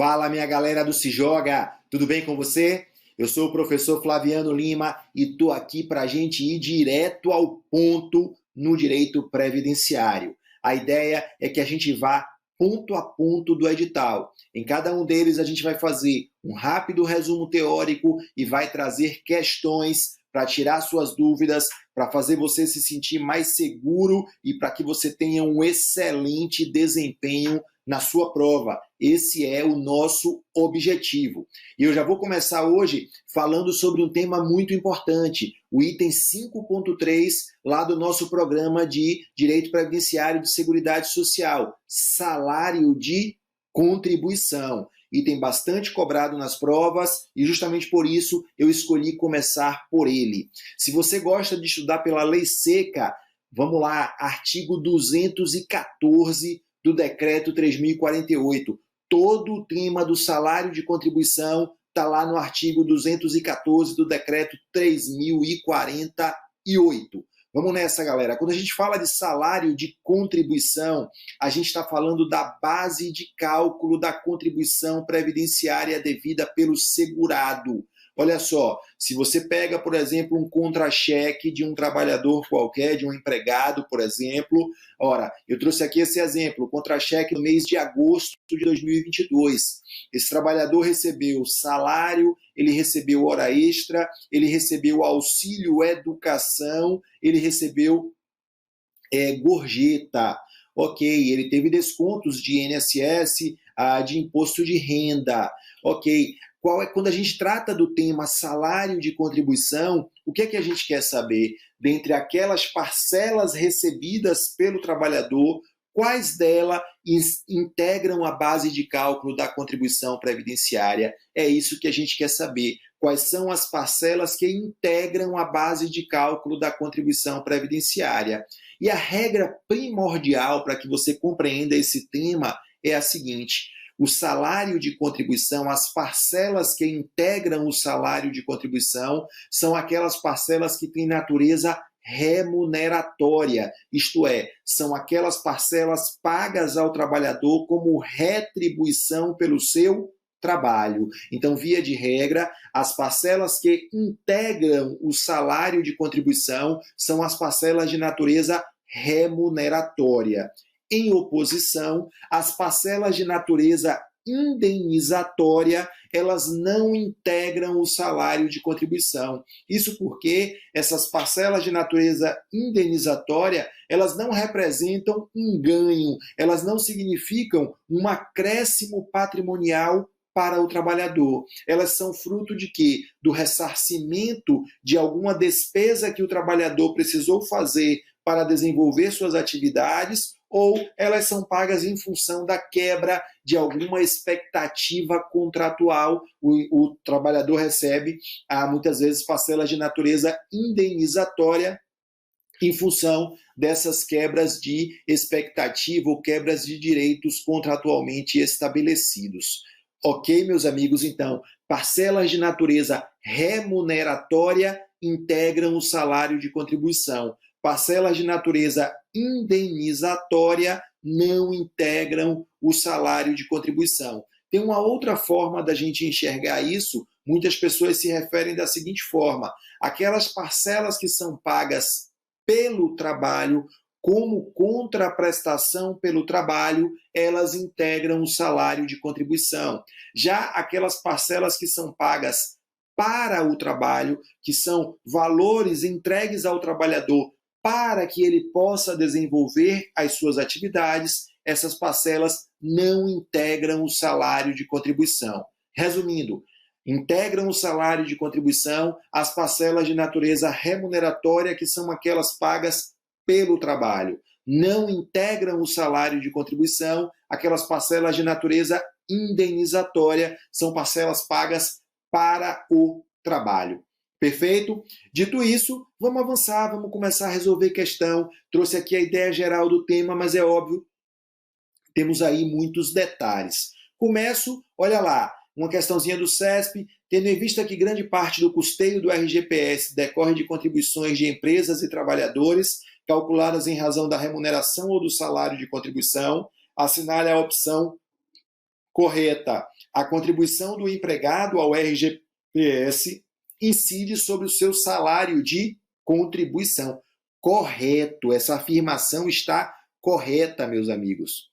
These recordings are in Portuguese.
Fala, minha galera do Se Joga, tudo bem com você? Eu sou o professor Flaviano Lima e tô aqui para a gente ir direto ao ponto no direito previdenciário. A ideia é que a gente vá ponto a ponto do edital. Em cada um deles a gente vai fazer um rápido resumo teórico e vai trazer questões para tirar suas dúvidas, para fazer você se sentir mais seguro e para que você tenha um excelente desempenho na sua prova. Esse é o nosso objetivo. E eu já vou começar hoje falando sobre um tema muito importante, o item 5.3 lá do nosso programa de Direito Previdenciário de Seguridade Social, salário de contribuição. Item bastante cobrado nas provas e justamente por isso eu escolhi começar por ele. Se você gosta de estudar pela lei seca, vamos lá, artigo 214 do Decreto 3.048. Todo o tema do salário de contribuição está lá no artigo 214 do Decreto 3.048. Vamos nessa, galera. Quando a gente fala de salário de contribuição, a gente está falando da base de cálculo da contribuição previdenciária devida pelo segurado. Olha só, se você pega, por exemplo, um contra-cheque de um trabalhador qualquer, de um empregado, por exemplo, ora, eu trouxe aqui esse exemplo, o contra-cheque no mês de agosto de 2022. Esse trabalhador recebeu salário, ele recebeu hora extra, ele recebeu auxílio educação, ele recebeu gorjeta. Ok, ele teve descontos de INSS, de imposto de renda. Ok, quando a gente trata do tema salário de contribuição, o que é que a gente quer saber? Dentre aquelas parcelas recebidas pelo trabalhador, quais delas integram a base de cálculo da contribuição previdenciária? É isso que a gente quer saber. Quais são as parcelas que integram a base de cálculo da contribuição previdenciária? E a regra primordial para que você compreenda esse tema é a seguinte: o salário de contribuição, as parcelas que integram o salário de contribuição, são aquelas parcelas que têm natureza remuneratória, isto é, são aquelas parcelas pagas ao trabalhador como retribuição pelo seu trabalho. Então, via de regra, as parcelas que integram o salário de contribuição são as parcelas de natureza remuneratória. Em oposição, as parcelas de natureza indenizatória, elas não integram o salário de contribuição. Isso porque essas parcelas de natureza indenizatória, elas não representam um ganho, elas não significam um acréscimo patrimonial para o trabalhador. Elas são fruto de quê? Do ressarcimento de alguma despesa que o trabalhador precisou fazer para desenvolver suas atividades, ou elas são pagas em função da quebra de alguma expectativa contratual. O trabalhador recebe, muitas vezes, parcelas de natureza indenizatória em função dessas quebras de expectativa ou quebras de direitos contratualmente estabelecidos. Ok, meus amigos? Então, parcelas de natureza remuneratória integram o salário de contribuição. Parcelas de natureza indenizatória não integram o salário de contribuição. Tem uma outra forma da gente enxergar isso, muitas pessoas se referem da seguinte forma: aquelas parcelas que são pagas pelo trabalho, como contraprestação pelo trabalho, elas integram o salário de contribuição. Já aquelas parcelas que são pagas para o trabalho, que são valores entregues ao trabalhador para que ele possa desenvolver as suas atividades, essas parcelas não integram o salário de contribuição. Resumindo, integram o salário de contribuição as parcelas de natureza remuneratória, que são aquelas pagas pelo trabalho. Não integram o salário de contribuição aquelas parcelas de natureza indenizatória, são parcelas pagas para o trabalho. Perfeito? Dito isso, vamos avançar, vamos começar a resolver questão. Trouxe aqui a ideia geral do tema, mas é óbvio, temos aí muitos detalhes. Começo, olha lá, uma questãozinha do CESP, tendo em vista que grande parte do custeio do RGPS decorre de contribuições de empresas e trabalhadores, calculadas em razão da remuneração ou do salário de contribuição, assinale a opção Correta. A contribuição do empregado ao RGPS incide sobre o seu salário de contribuição. Correto. Essa afirmação está correta, meus amigos.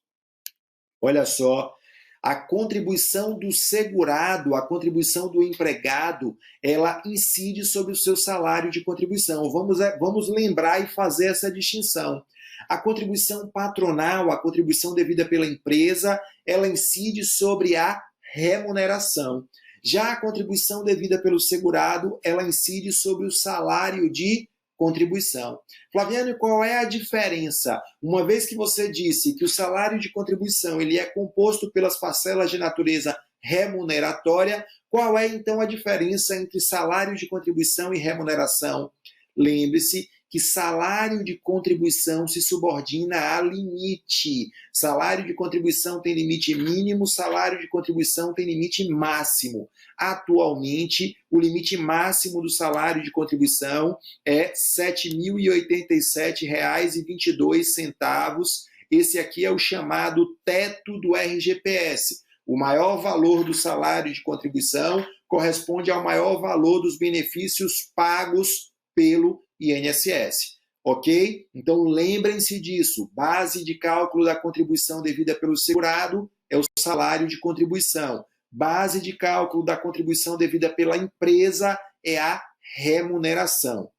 Olha só, a contribuição do segurado, a contribuição do empregado, ela incide sobre o seu salário de contribuição. Vamos lembrar e fazer essa distinção. A contribuição patronal, a contribuição devida pela empresa, ela incide sobre a remuneração. Já a contribuição devida pelo segurado, ela incide sobre o salário de contribuição. Flaviano, qual é a diferença? Uma vez que você disse que o salário de contribuição ele é composto pelas parcelas de natureza remuneratória, qual é então a diferença entre salário de contribuição e remuneração? Lembre-se que salário de contribuição se subordina a limite. Salário de contribuição tem limite mínimo, salário de contribuição tem limite máximo. Atualmente, o limite máximo do salário de contribuição é R$ 7.087,22. Esse aqui é o chamado teto do RGPS. O maior valor do salário de contribuição corresponde ao maior valor dos benefícios pagos pelo INSS, ok? Então lembrem-se disso, base de cálculo da contribuição devida pelo segurado é o salário de contribuição, base de cálculo da contribuição devida pela empresa é a remuneração.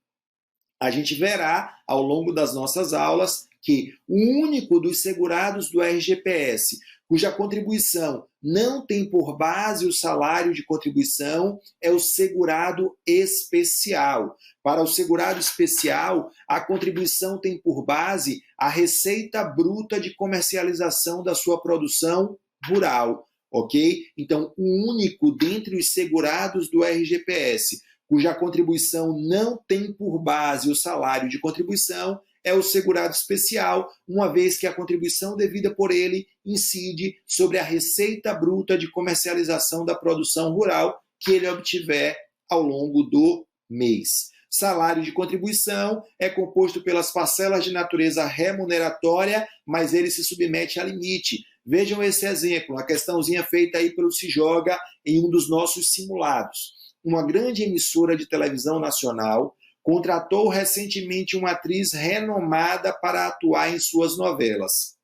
A gente verá ao longo das nossas aulas que o único dos segurados do RGPS cuja contribuição não tem por base o salário de contribuição é o segurado especial. Para o segurado especial, a contribuição tem por base a receita bruta de comercialização da sua produção rural, ok? Então, o único dentre os segurados do RGPS cuja contribuição não tem por base o salário de contribuição é o segurado especial, uma vez que a contribuição devida por ele incide sobre a receita bruta de comercialização da produção rural que ele obtiver ao longo do mês. Salário de contribuição é composto pelas parcelas de natureza remuneratória, mas ele se submete a limite. Vejam esse exemplo, a questãozinha feita aí pelo Se Joga em um dos nossos simulados. Uma grande emissora de televisão nacional contratou recentemente uma atriz renomada para atuar em suas novelas.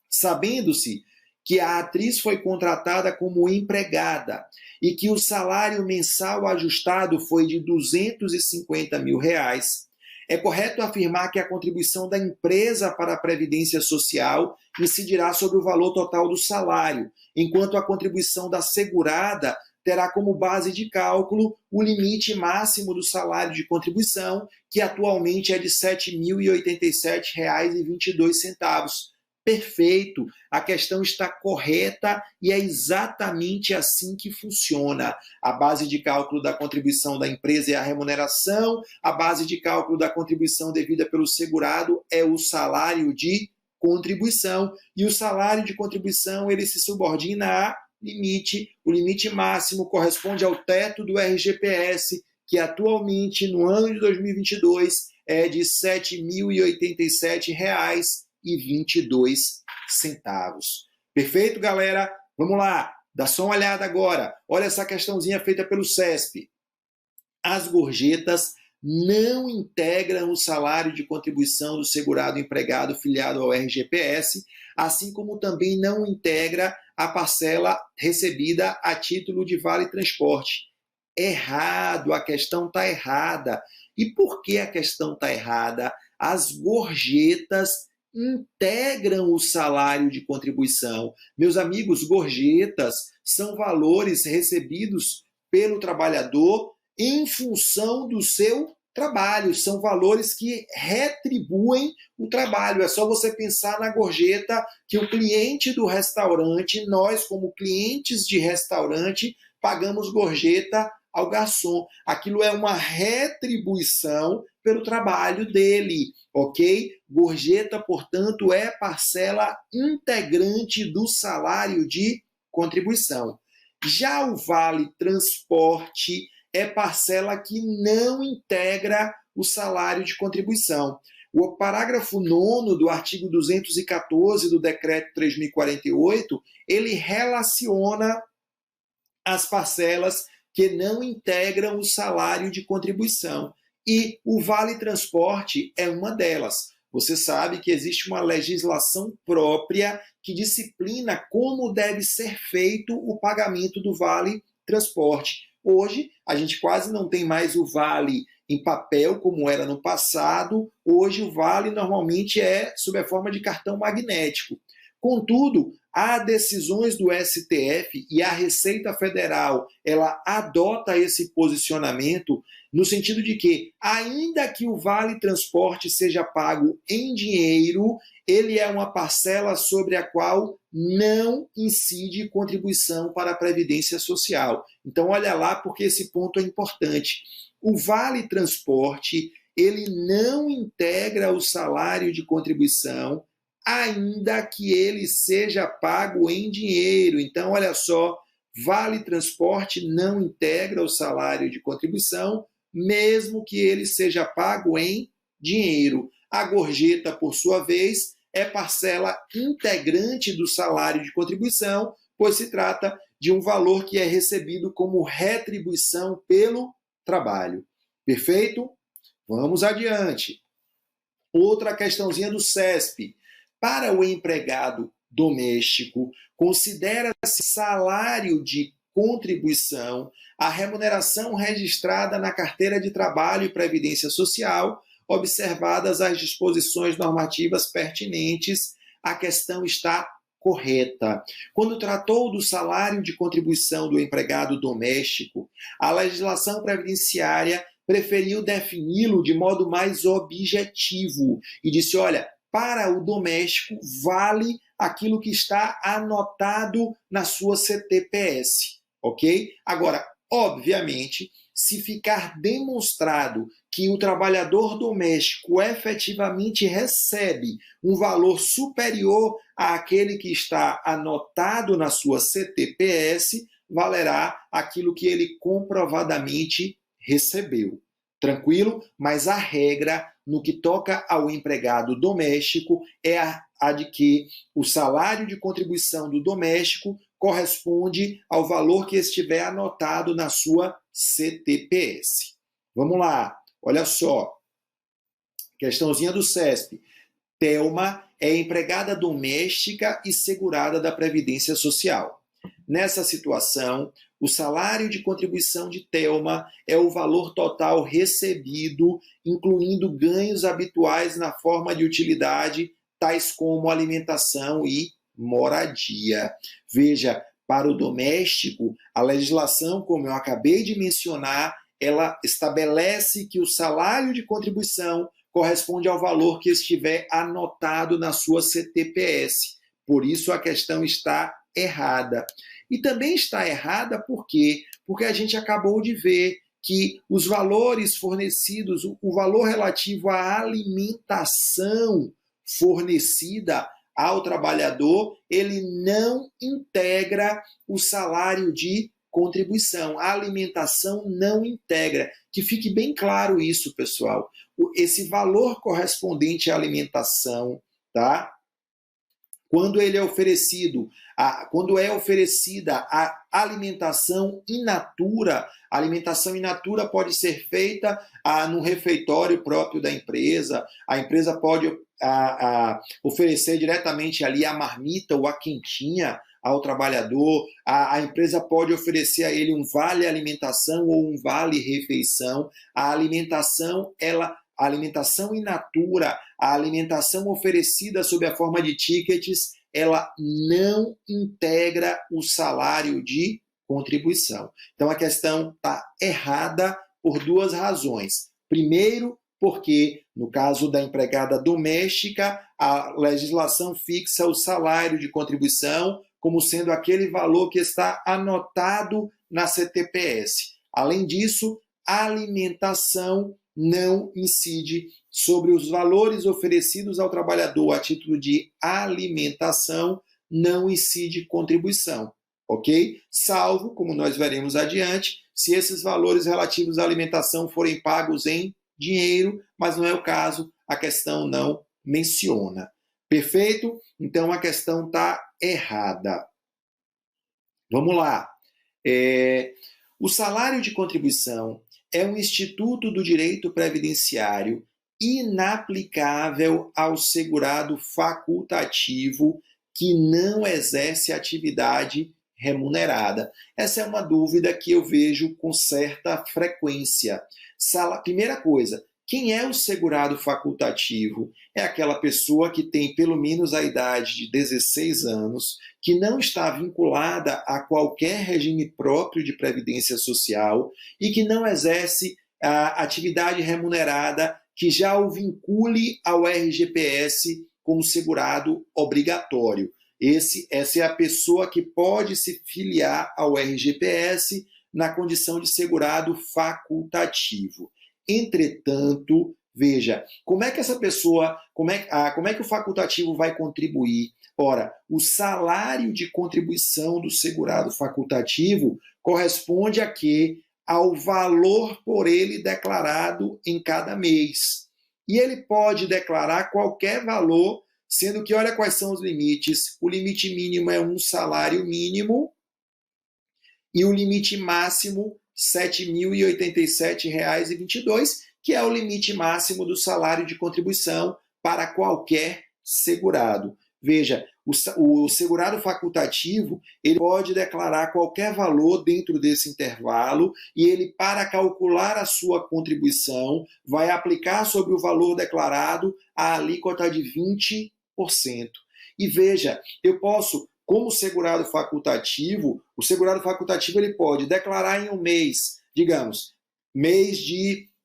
Sabendo-se que a atriz foi contratada como empregada e que o salário mensal ajustado foi de R$ 250 mil, é correto afirmar que a contribuição da empresa para a Previdência Social incidirá sobre o valor total do salário, enquanto a contribuição da segurada terá como base de cálculo o limite máximo do salário de contribuição, que atualmente é de R$ 7.087,22. Perfeito, a questão está correta e é exatamente assim que funciona. A base de cálculo da contribuição da empresa é a remuneração, a base de cálculo da contribuição devida pelo segurado é o salário de contribuição, e o salário de contribuição ele se subordina a limite. O limite máximo corresponde ao teto do RGPS, que atualmente, no ano de 2022, é de R$ 7.087,22. Perfeito, galera? Vamos lá, dá só uma olhada agora. Olha essa questãozinha feita pelo CESP. As gorjetas não integram o salário de contribuição do segurado empregado filiado ao RGPS, assim como também não integra a parcela recebida a título de vale transporte. Errado, a questão está errada. E por que a questão está errada? As gorjetas integram o salário de contribuição. Meus amigos, gorjetas são valores recebidos pelo trabalhador em função do seu trabalho, são valores que retribuem o trabalho. É só você pensar na gorjeta que o cliente do restaurante, nós como clientes de restaurante, pagamos gorjeta ao garçom. Aquilo é uma retribuição pelo trabalho dele, ok? Gorjeta, portanto, é parcela integrante do salário de contribuição. Já o vale transporte é parcela que não integra o salário de contribuição. O parágrafo 9º do artigo 214 do Decreto 3.048, ele relaciona as parcelas que não integram o salário de contribuição. E o Vale Transporte é uma delas. Você sabe que existe uma legislação própria que disciplina como deve ser feito o pagamento do Vale Transporte. Hoje, a gente quase não tem mais o Vale em papel, como era no passado. Hoje, o Vale normalmente é sob a forma de cartão magnético. Contudo, há decisões do STF e a Receita Federal, ela adota esse posicionamento no sentido de que, ainda que o Vale Transporte seja pago em dinheiro, ele é uma parcela sobre a qual não incide contribuição para a Previdência Social. Então, olha lá, porque esse ponto é importante. O Vale Transporte, ele não integra o salário de contribuição, ainda que ele seja pago em dinheiro. Então, olha só, Vale Transporte não integra o salário de contribuição, mesmo que ele seja pago em dinheiro. A gorjeta, por sua vez, é parcela integrante do salário de contribuição, pois se trata de um valor que é recebido como retribuição pelo trabalho. Perfeito? Vamos adiante. Outra questãozinha do CESP. Para o empregado doméstico, considera-se salário de contribuição a remuneração registrada na carteira de trabalho e previdência social, observadas as disposições normativas pertinentes. A questão está correta. Quando tratou do salário de contribuição do empregado doméstico, a legislação previdenciária preferiu defini-lo de modo mais objetivo e disse, olha, para o doméstico vale aquilo que está anotado na sua CTPS, ok? Agora, obviamente, se ficar demonstrado que o trabalhador doméstico efetivamente recebe um valor superior àquele que está anotado na sua CTPS, valerá aquilo que ele comprovadamente recebeu. Tranquilo? Mas a regra no que toca ao empregado doméstico é a de que o salário de contribuição do doméstico corresponde ao valor que estiver anotado na sua CTPS. Vamos lá, olha só. Questãozinha do CESP. Thelma é empregada doméstica e segurada da Previdência Social. Nessa situação, o salário de contribuição de Thelma é o valor total recebido, incluindo ganhos habituais na forma de utilidade, tais como alimentação e moradia. Veja, para o doméstico, a legislação, como eu acabei de mencionar, ela estabelece que o salário de contribuição corresponde ao valor que estiver anotado na sua CTPS. Por isso, a questão está errada. E também está errada por quê? Porque a gente acabou de ver que os valores fornecidos, o valor relativo à alimentação fornecida ao trabalhador, ele não integra o salário de contribuição. A alimentação não integra. Que fique bem claro isso, pessoal. Esse valor correspondente à alimentação, tá? Quando ele é oferecido, quando é oferecida a alimentação in natura, a alimentação in natura pode ser feita no refeitório próprio da empresa, a empresa pode oferecer diretamente ali a marmita ou a quentinha ao trabalhador, a empresa pode oferecer a ele um vale alimentação ou um vale refeição. A alimentação in natura, a alimentação oferecida sob a forma de tickets, ela não integra o salário de contribuição. Então, a questão está errada por duas razões. Primeiro, porque, no caso da empregada doméstica, a legislação fixa o salário de contribuição como sendo aquele valor que está anotado na CTPS. Além disso, a alimentação não incide sobre os valores oferecidos ao trabalhador a título de alimentação, não incide contribuição, ok? Salvo, como nós veremos adiante, se esses valores relativos à alimentação forem pagos em dinheiro, mas não é o caso, a questão não menciona. Perfeito? Então a questão está errada. Vamos lá. O salário de contribuição é um instituto do direito previdenciário inaplicável ao segurado facultativo que não exerce atividade remunerada. Essa é uma dúvida que eu vejo com certa frequência. Primeira coisa, quem é o segurado facultativo? É aquela pessoa que tem pelo menos a idade de 16 anos, que não está vinculada a qualquer regime próprio de previdência social e que não exerce a atividade remunerada que já o vincule ao RGPS como segurado obrigatório. Essa é a pessoa que pode se filiar ao RGPS na condição de segurado facultativo. Entretanto, veja, como é que essa pessoa, como é que o facultativo vai contribuir? Ora, o salário de contribuição do segurado facultativo corresponde a quê? Ao valor por ele declarado em cada mês. E ele pode declarar qualquer valor, sendo que, olha quais são os limites. O limite mínimo é um salário mínimo e o limite máximo R$ 7.087,22, que é o limite máximo do salário de contribuição para qualquer segurado. Veja, o segurado facultativo ele pode declarar qualquer valor dentro desse intervalo e ele, para calcular a sua contribuição, vai aplicar sobre o valor declarado a alíquota de 20%. E veja, eu posso, como segurado facultativo, o segurado facultativo ele pode declarar em um mês, digamos,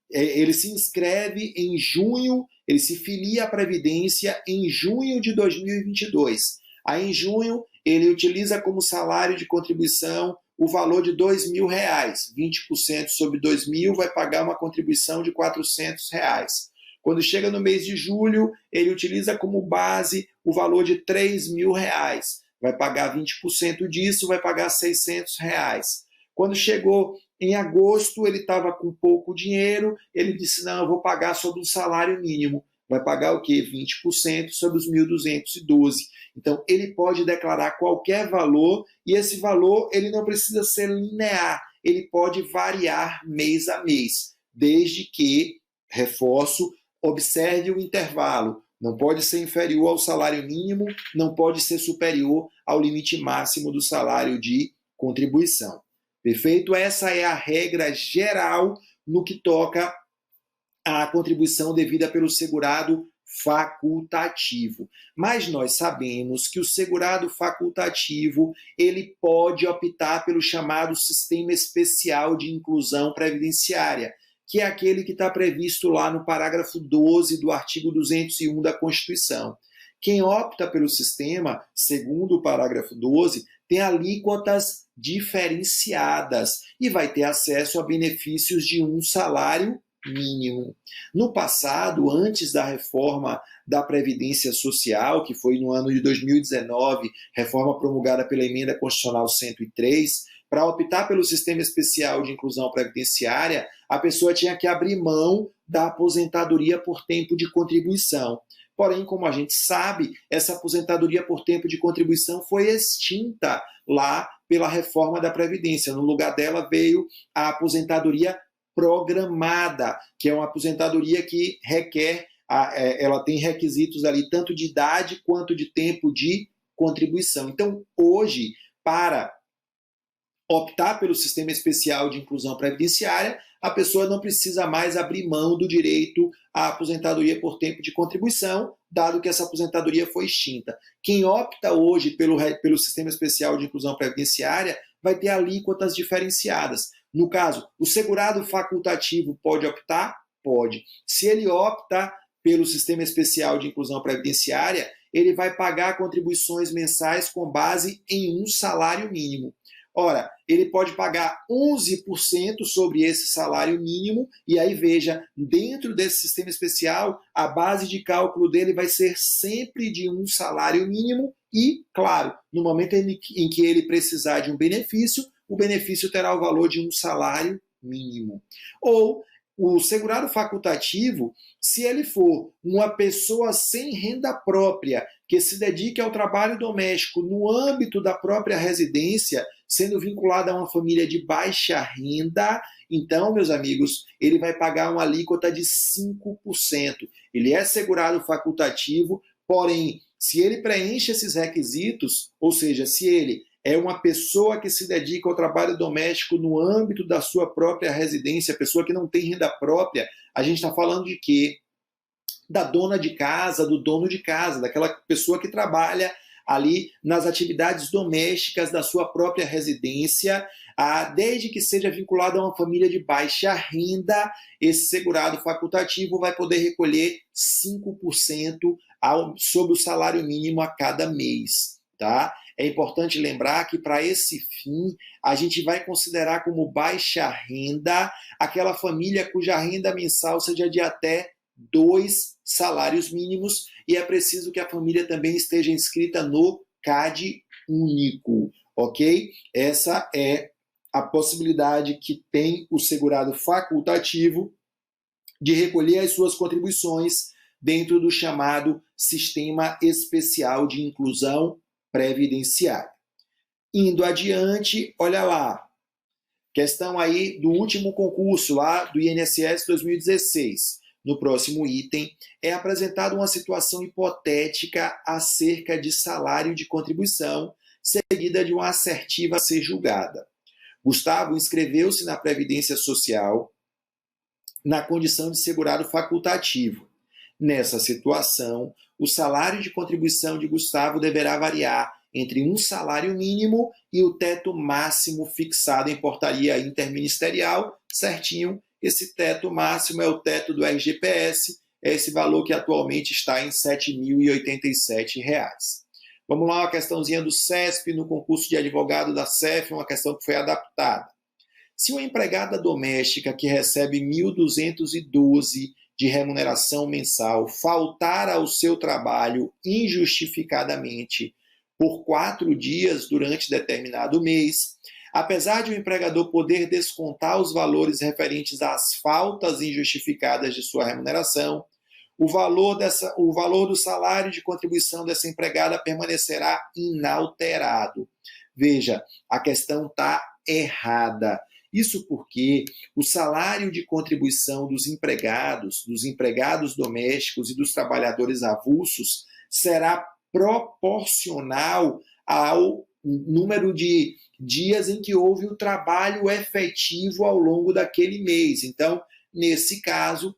ele se inscreve em junho, ele se filia à Previdência em junho de 2022. Aí, em junho, ele utiliza como salário de contribuição o valor de R$ 2.000. 20% sobre 2.000 vai pagar uma contribuição de R$ 400. Quando chega no mês de julho, ele utiliza como base o valor de R$ 3.000. Vai pagar 20% disso, vai pagar R$ 600. Quando chegou em agosto, ele estava com pouco dinheiro, ele disse, não, eu vou pagar sobre um salário mínimo. Vai pagar o quê? 20% sobre os 1.212. Então, ele pode declarar qualquer valor e esse valor ele não precisa ser linear, ele pode variar mês a mês, desde que, reforço, observe o intervalo. Não pode ser inferior ao salário mínimo, não pode ser superior ao limite máximo do salário de contribuição. Perfeito? Essa é a regra geral no que toca à contribuição devida pelo segurado facultativo. Mas nós sabemos que o segurado facultativo ele pode optar pelo chamado Sistema Especial de Inclusão Previdenciária, que é aquele que está previsto lá no parágrafo 12 do artigo 201 da Constituição. Quem opta pelo sistema, segundo o parágrafo 12, tem alíquotas diferenciadas e vai ter acesso a benefícios de um salário mínimo. No passado, antes da reforma da Previdência Social, que foi no ano de 2019, reforma promulgada pela Emenda Constitucional 103, para optar pelo Sistema Especial de Inclusão Previdenciária, a pessoa tinha que abrir mão da aposentadoria por tempo de contribuição. Porém, como a gente sabe, essa aposentadoria por tempo de contribuição foi extinta lá pela reforma da Previdência. No lugar dela veio a aposentadoria programada, que é uma aposentadoria que ela tem requisitos ali tanto de idade quanto de tempo de contribuição. Então, hoje, para optar pelo Sistema Especial de Inclusão Previdenciária, a pessoa não precisa mais abrir mão do direito à aposentadoria por tempo de contribuição, dado que essa aposentadoria foi extinta. Quem opta hoje pelo Sistema Especial de Inclusão Previdenciária vai ter alíquotas diferenciadas. No caso, o segurado facultativo pode optar? Pode. Se ele opta pelo Sistema Especial de Inclusão Previdenciária, ele vai pagar contribuições mensais com base em um salário mínimo. Ora, ele pode pagar 11% sobre esse salário mínimo, e aí veja, dentro desse sistema especial, a base de cálculo dele vai ser sempre de um salário mínimo e, claro, no momento em que ele precisar de um benefício, o benefício terá o valor de um salário mínimo. Ou o segurado facultativo, se ele for uma pessoa sem renda própria, que se dedique ao trabalho doméstico no âmbito da própria residência, sendo vinculado a uma família de baixa renda, então, meus amigos, ele vai pagar uma alíquota de 5%. Ele é segurado facultativo, porém, se ele preenche esses requisitos, ou seja, se ele é uma pessoa que se dedica ao trabalho doméstico no âmbito da sua própria residência, pessoa que não tem renda própria, a gente está falando de quê? Da dona de casa, do dono de casa, daquela pessoa que trabalha ali nas atividades domésticas da sua própria residência, desde que seja vinculado a uma família de baixa renda, esse segurado facultativo vai poder recolher 5% sobre o salário mínimo a cada mês, tá? É importante lembrar que, para esse fim, a gente vai considerar como baixa renda aquela família cuja renda mensal seja de até 2 salários mínimos, e é preciso que a família também esteja inscrita no CAD único, ok? Essa é a possibilidade que tem o segurado facultativo de recolher as suas contribuições dentro do chamado Sistema Especial de Inclusão Previdenciária. Indo adiante, olha lá, questão aí do último concurso lá do INSS 2016. No próximo item, é apresentada uma situação hipotética acerca de salário de contribuição, seguida de uma assertiva a ser julgada. Gustavo inscreveu-se na Previdência Social na condição de segurado facultativo. Nessa situação, o salário de contribuição de Gustavo deverá variar entre um salário mínimo e o teto máximo fixado em portaria interministerial, certinho. Esse teto máximo é o teto do RGPS, é esse valor que atualmente está em R$ 7.087. Vamos lá, uma questãozinha do CESP no concurso de advogado da CEF, uma questão que foi adaptada. Se uma empregada doméstica que recebe 1.212 de remuneração mensal faltar ao seu trabalho injustificadamente por 4 dias durante determinado mês, apesar de o empregador poder descontar os valores referentes às faltas injustificadas de sua remuneração, o valor do salário de contribuição dessa empregada permanecerá inalterado. Veja, a questão está errada. Isso porque o salário de contribuição dos empregados domésticos e dos trabalhadores avulsos será proporcional ao número de dias em que houve o trabalho efetivo ao longo daquele mês. Então, nesse caso,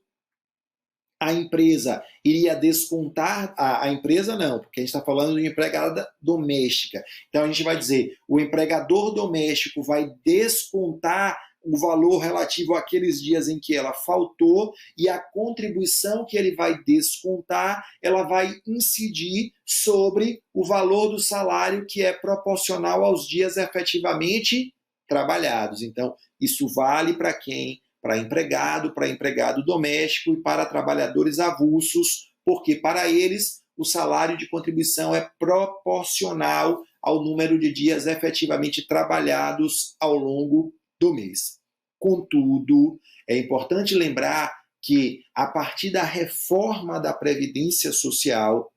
a empresa iria descontar, a empresa não, porque a gente está falando de empregada doméstica. Então a gente vai dizer, o empregador doméstico vai descontar o valor relativo àqueles dias em que ela faltou, e a contribuição que ele vai descontar, ela vai incidir sobre o valor do salário que é proporcional aos dias efetivamente trabalhados. Então, isso vale para quem? Para empregado doméstico e para trabalhadores avulsos, porque para eles o salário de contribuição é proporcional ao número de dias efetivamente trabalhados ao longo do mês. Contudo, é importante lembrar que, a partir da reforma da Previdência Social,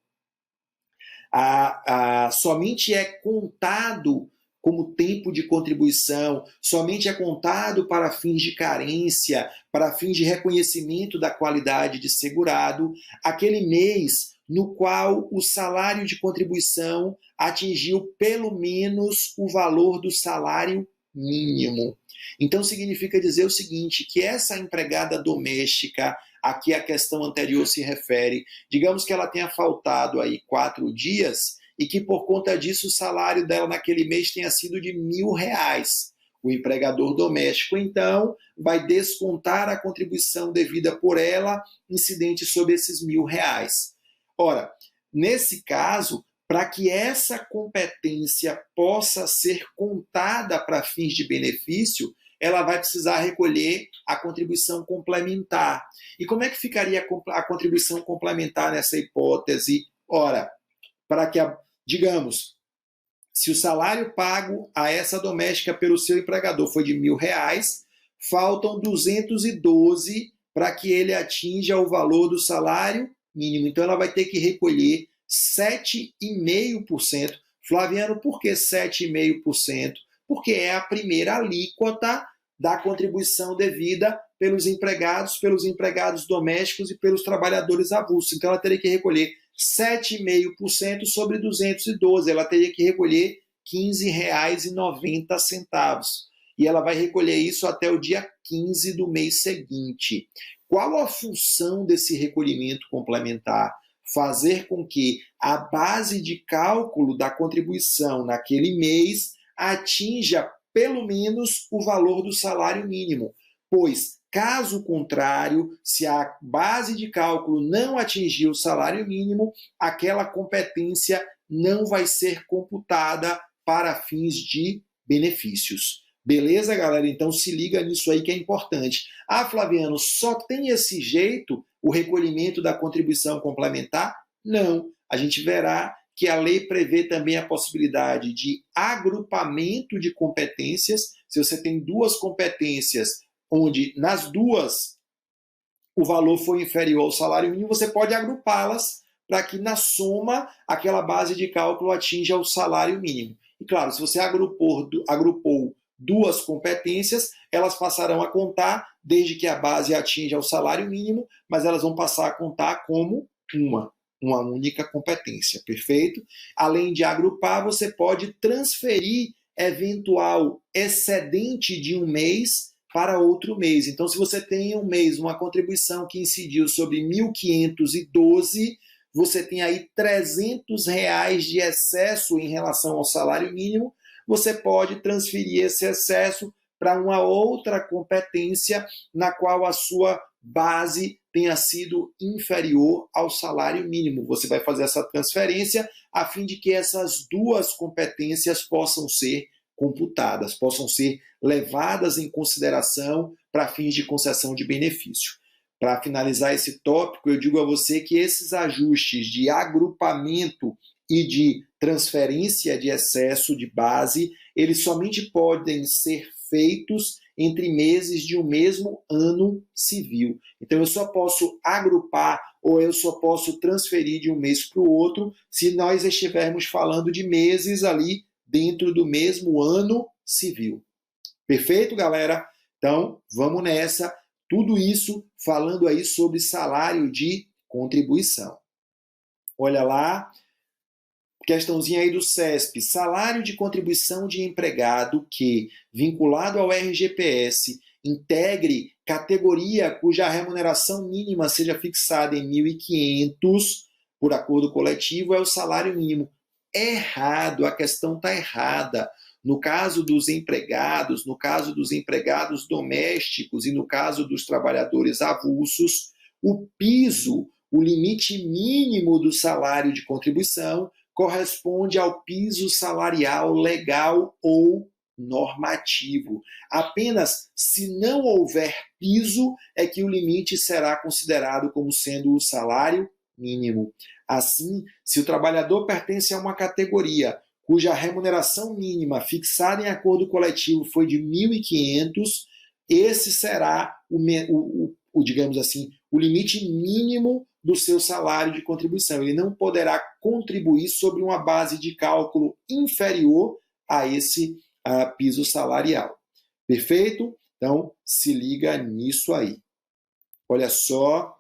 somente é contado como tempo de contribuição, somente é contado para fins de carência, para fins de reconhecimento da qualidade de segurado, aquele mês no qual o salário de contribuição atingiu pelo menos o valor do salário mínimo. Então significa dizer o seguinte, que essa empregada doméstica, a que a questão anterior se refere, digamos que ela tenha faltado aí 4 dias, e que por conta disso o salário dela naquele mês tenha sido de R$1.000. O empregador doméstico, então, vai descontar a contribuição devida por ela, incidente sobre esses R$1.000. Ora, nesse caso, para que essa competência possa ser contada para fins de benefício, ela vai precisar recolher a contribuição complementar. E como é que ficaria a contribuição complementar nessa hipótese? Ora, para que, digamos, se o salário pago a essa doméstica pelo seu empregador foi de R$1.000, faltam 212 para que ele atinja o valor do salário mínimo. Então, ela vai ter que recolher 7,5%. Flaviano, por que 7,5%? Porque é a primeira alíquota da contribuição devida pelos empregados domésticos e pelos trabalhadores avulsos. Então, ela teria que recolher 7,5% sobre 212. Ela teria que recolher R$ 15,90. E ela vai recolher isso até o dia 15 do mês seguinte. Qual a função desse recolhimento complementar? Fazer com que a base de cálculo da contribuição naquele mês atinja pelo menos o valor do salário mínimo, pois, caso contrário, se a base de cálculo não atingir o salário mínimo, aquela competência não vai ser computada para fins de benefícios. Beleza, galera? Então se liga nisso aí que é importante. Ah, Flaviano, só tem esse jeito o recolhimento da contribuição complementar? Não. A gente verá que a lei prevê também a possibilidade de agrupamento de competências. Se você tem duas competências, onde nas duas o valor foi inferior ao salário mínimo, você pode agrupá-las para que na soma aquela base de cálculo atinja o salário mínimo. E claro, se você agrupou duas competências, elas passarão a contar desde que a base atinja o salário mínimo, mas elas vão passar a contar como uma única competência, perfeito? Além de agrupar, você pode transferir eventual excedente de um mês para outro mês. Então, se você tem um mês, uma contribuição que incidiu sobre 1.512, você tem aí R$300 de excesso em relação ao salário mínimo, você pode transferir esse excesso para uma outra competência na qual a sua base tenha sido inferior ao salário mínimo. Você vai fazer essa transferência a fim de que essas duas competências possam ser computadas, possam ser levadas em consideração para fins de concessão de benefício. Para finalizar esse tópico, eu digo a você que esses ajustes de agrupamento e de transferência de excesso de base, eles somente podem ser feitos entre meses de um mesmo ano civil. Então, eu só posso agrupar ou eu só posso transferir de um mês para o outro se nós estivermos falando de meses ali dentro do mesmo ano civil. Perfeito, galera? Então, vamos nessa. Tudo isso falando aí sobre salário de contribuição. Olha lá, questãozinha aí do CESP. Salário de contribuição de empregado que, vinculado ao RGPS, integre categoria cuja remuneração mínima seja fixada em 1.500 por acordo coletivo é o salário mínimo. Errado, a questão está errada. No caso dos empregados, no caso dos empregados domésticos e no caso dos trabalhadores avulsos, o piso, o limite mínimo do salário de contribuição, corresponde ao piso salarial legal ou normativo. Apenas se não houver piso é que o limite será considerado como sendo o salário mínimo. Assim, se o trabalhador pertence a uma categoria cuja remuneração mínima fixada em acordo coletivo foi de 1.500, esse será digamos assim, o limite mínimo do seu salário de contribuição. Ele não poderá contribuir sobre uma base de cálculo inferior a esse piso salarial. Perfeito? Então, se liga nisso aí. Olha só,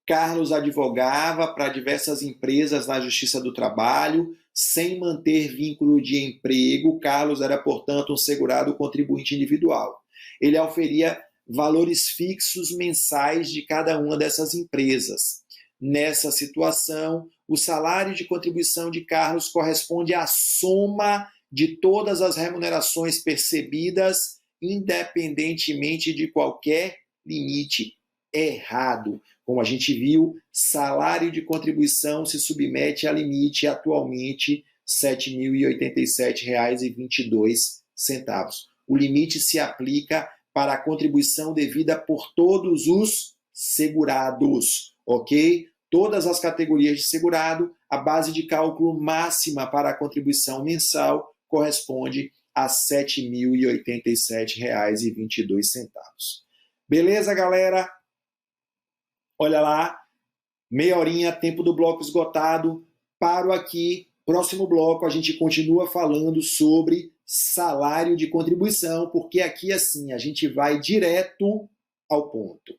Carlos advogava para diversas empresas na Justiça do Trabalho, sem manter vínculo de emprego. Carlos era, portanto, um segurado contribuinte individual. Ele auferia valores fixos mensais de cada uma dessas empresas. Nessa situação, o salário de contribuição de Carlos corresponde à soma de todas as remunerações percebidas, independentemente de qualquer limite. Errado. Como a gente viu, salário de contribuição se submete a limite atualmente R$ 7.087,22. O limite se aplica para a contribuição devida por todos os segurados, ok? Todas as categorias de segurado, a base de cálculo máxima para a contribuição mensal corresponde a R$ 7.087,22. Beleza, galera? Olha lá, meia horinha, tempo do bloco esgotado. Paro aqui. Próximo bloco a gente continua falando sobre salário de contribuição, porque aqui assim a gente vai direto ao ponto.